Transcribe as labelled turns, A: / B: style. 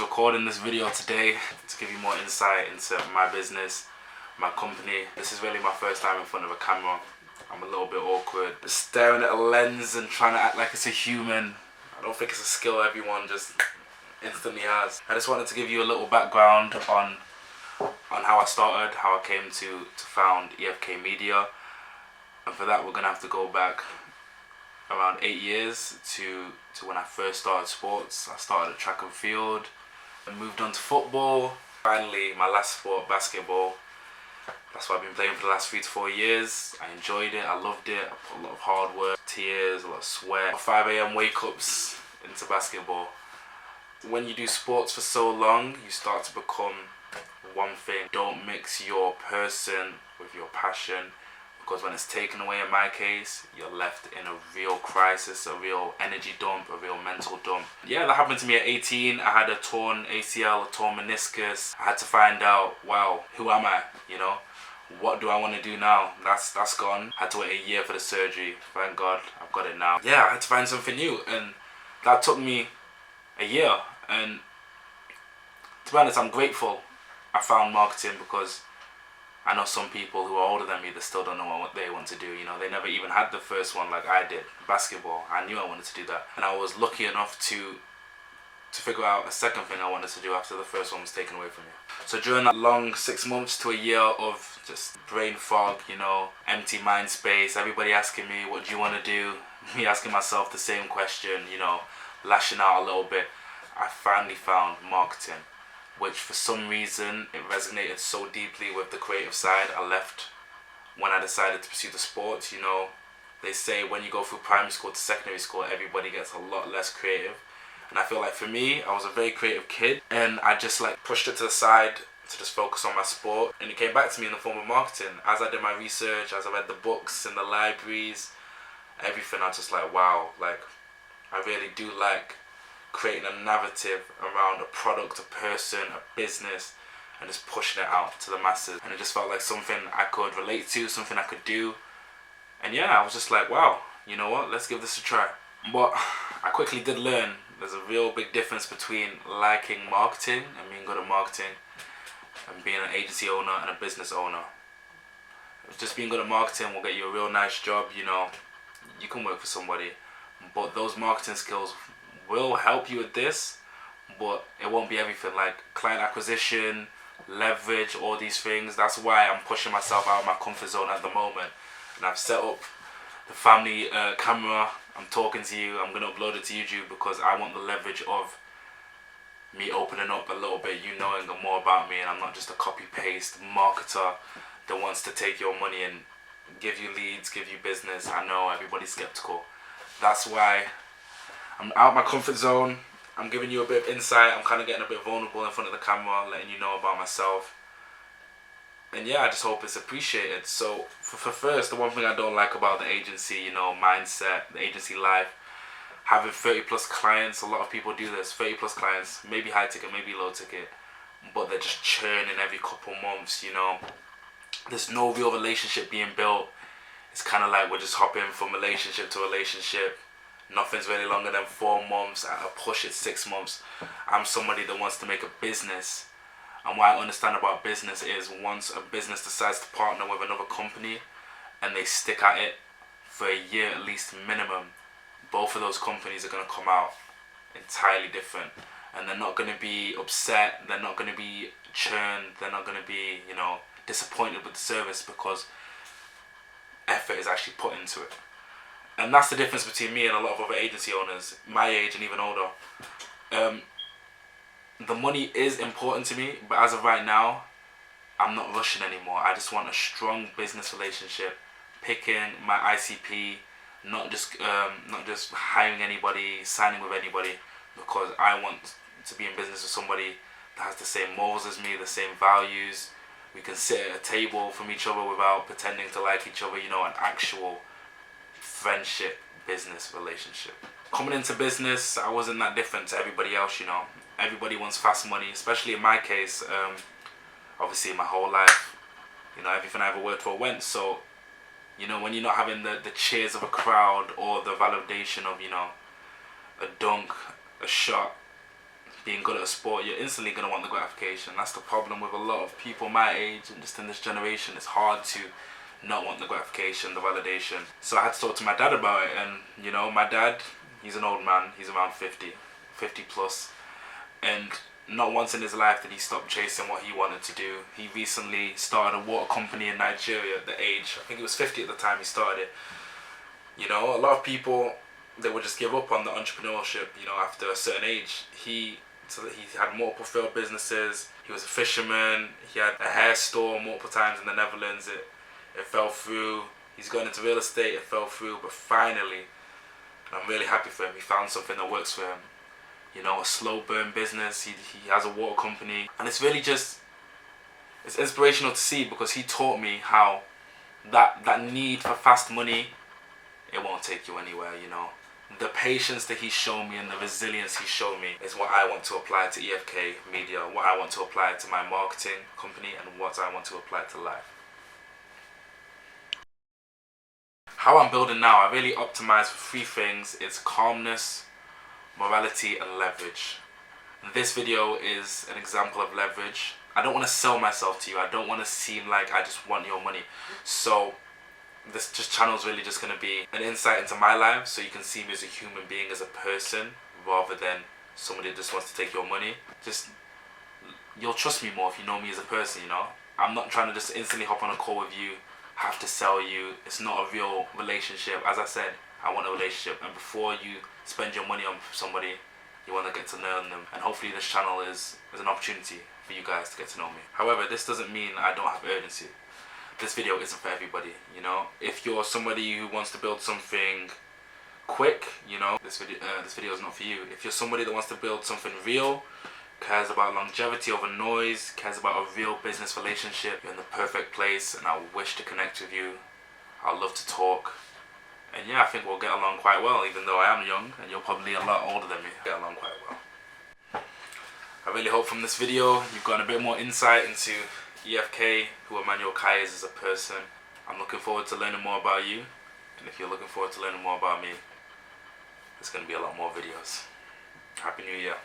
A: just recording this video today to give you more insight into my business, my company. This is really my first time in front of a camera. I'm a little bit awkward. Staring at a lens and trying to act like it's a human. I don't think it's a skill everyone just instantly has. I just wanted to give you a little background on how I started, how I came to found EFK Media. And for that we're going to have to go back around 8 years to when I first started sports. I started at track and field and moved on to football. Finally, my last sport, basketball. That's what I've been playing for the last 3 to 4 years. I enjoyed it, I loved it. I put a lot of hard work, tears, a lot of sweat. 5 a.m. wake-ups into basketball. When you do sports for so long, you start to become one thing. Don't mix your person with your passion, because when it's taken away, in my case, you're left in a real crisis, a real energy dump, a real mental dump. Yeah, that happened to me at 18. I had a torn ACL, a torn meniscus. I had to find out, wow, who am I, you know? What do I want to do now? That's gone. I had to wait a year for the surgery. Thank God, I've got it now. Yeah, I had to find something new, and that took me a year. And to be honest, I'm grateful I found marketing, because I know some people who are older than me that still don't know what they want to do. You know, they never even had the first one like I did, basketball. I knew I wanted to do that, and I was lucky enough to figure out a second thing I wanted to do after the first one was taken away from me. So during that long 6 months to a year of just brain fog, you know, empty mind space, everybody asking me, what do you want to do? Me asking myself the same question, you know, lashing out a little bit, I finally found marketing, which for some reason it resonated so deeply with the creative side. I left when I decided to pursue the sports. You know, they say when you go through primary school to secondary school, everybody gets a lot less creative. And I feel like for me, I was a very creative kid, and I just like pushed it to the side to just focus on my sport. And it came back to me in the form of marketing. As I did my research, as I read the books in the libraries, everything, I was just like, wow, like I really do like creating a narrative around a product, a person, a business, and just pushing it out to the masses. And it just felt like something I could relate to, something I could do. And yeah, I was just like, wow, you know what, let's give this a try. But I quickly did learn there's a real big difference between liking marketing and being good at marketing and being an agency owner and a business owner. Just being good at marketing will get you a real nice job, you know, you can work for somebody, but those marketing skills will help you with this, but it won't be everything. Like client acquisition, leverage, all these things. That's why I'm pushing myself out of my comfort zone at the moment, and I've set up the family camera. I'm talking to you, I'm going to upload it to YouTube, because I want the leverage of me opening up a little bit, you knowing more about me, and I'm not just a copy-paste marketer that wants to take your money and give you leads, give you business. I know everybody's skeptical. That's why I'm out of my comfort zone. I'm giving you a bit of insight. I'm kind of getting a bit vulnerable in front of the camera, letting you know about myself. And yeah, I just hope it's appreciated. So for first, the one thing I don't like about the agency, you know, mindset, the agency life, having 30 plus clients. A lot of people do this, 30 plus clients, maybe high ticket, maybe low ticket, but they're just churning every couple months, you know. There's no real relationship being built. It's kind of like we're just hopping from relationship to relationship. Nothing's really longer than 4 months. At a push, it's 6 months. I'm somebody that wants to make a business. And what I understand about business is once a business decides to partner with another company and they stick at it for a year at least minimum, both of those companies are going to come out entirely different. And they're not going to be upset, they're not going to be churned, they're not going to be, you know, disappointed with the service, because effort is actually put into it. And that's the difference between me and a lot of other agency owners, my age and even older. The money is important to me, but as of right now, I'm not rushing anymore. I just want a strong business relationship, picking my ICP, not just hiring anybody, signing with anybody, because I want to be in business with somebody that has the same morals as me, the same values. We can sit at a table from each other without pretending to like each other, you know, an actual friendship, business relationship. Coming into business, I wasn't that different to everybody else, you know. Everybody wants fast money, especially in my case. Obviously my whole life, you know, everything I ever worked for went. So, you know, when you're not having the cheers of a crowd or the validation of, you know, a dunk, a shot, being good at a sport, you're instantly going to want the gratification. That's the problem with a lot of people my age and just in this generation. It's hard to not want the gratification, the validation. So I had to talk to my dad about it, and you know, my dad, he's an old man, he's around 50 plus, and not once in his life did he stop chasing what he wanted to do. He recently started a water company in Nigeria at the age, I think he was 50 at the time he started. You know, a lot of people, they would just give up on the entrepreneurship, you know, after a certain age. He had multiple failed businesses. He was a fisherman. He had a hair store multiple times in the Netherlands. It fell through. He's gone into real estate. It fell through. But finally, and I'm really happy for him, he found something that works for him. You know, a slow burn business. He has a water company. And it's really just, it's inspirational to see, because he taught me how that need for fast money, it won't take you anywhere, you know. The patience that he's shown me and the resilience he's shown me is what I want to apply to EFK Media, what I want to apply to my marketing company, and what I want to apply to life. How I'm building now, I really optimize for 3 things. It's calmness, morality, and leverage. This video is an example of leverage. I don't want to sell myself to you. I don't want to seem like I just want your money. So this channel is really just going to be an insight into my life, so you can see me as a human being, as a person, rather than somebody that just wants to take your money. You'll trust me more if you know me as a person, you know. I'm not trying to just instantly hop on a call with you, have to sell you. It's not a real relationship. As I said, I want a relationship, and before you spend your money on somebody, you want to get to know them, and hopefully this channel is an opportunity for you guys to get to know me. However, this doesn't mean I don't have urgency. This video isn't for everybody, you know. If you're somebody who wants to build something quick, you know, this video is not for you. If you're somebody that wants to build something real, cares about longevity over noise, cares about a real business relationship, you're in the perfect place, and I wish to connect with you. I love to talk, and yeah, I think we'll get along quite well, even though I am young and you're probably a lot older than me. Get along quite well. I really hope from this video you've gotten a bit more insight into EFK, who Emmanuel Kai is as a person. I'm looking forward to learning more about you, and if you're looking forward to learning more about me, there's going to be a lot more videos. Happy New Year.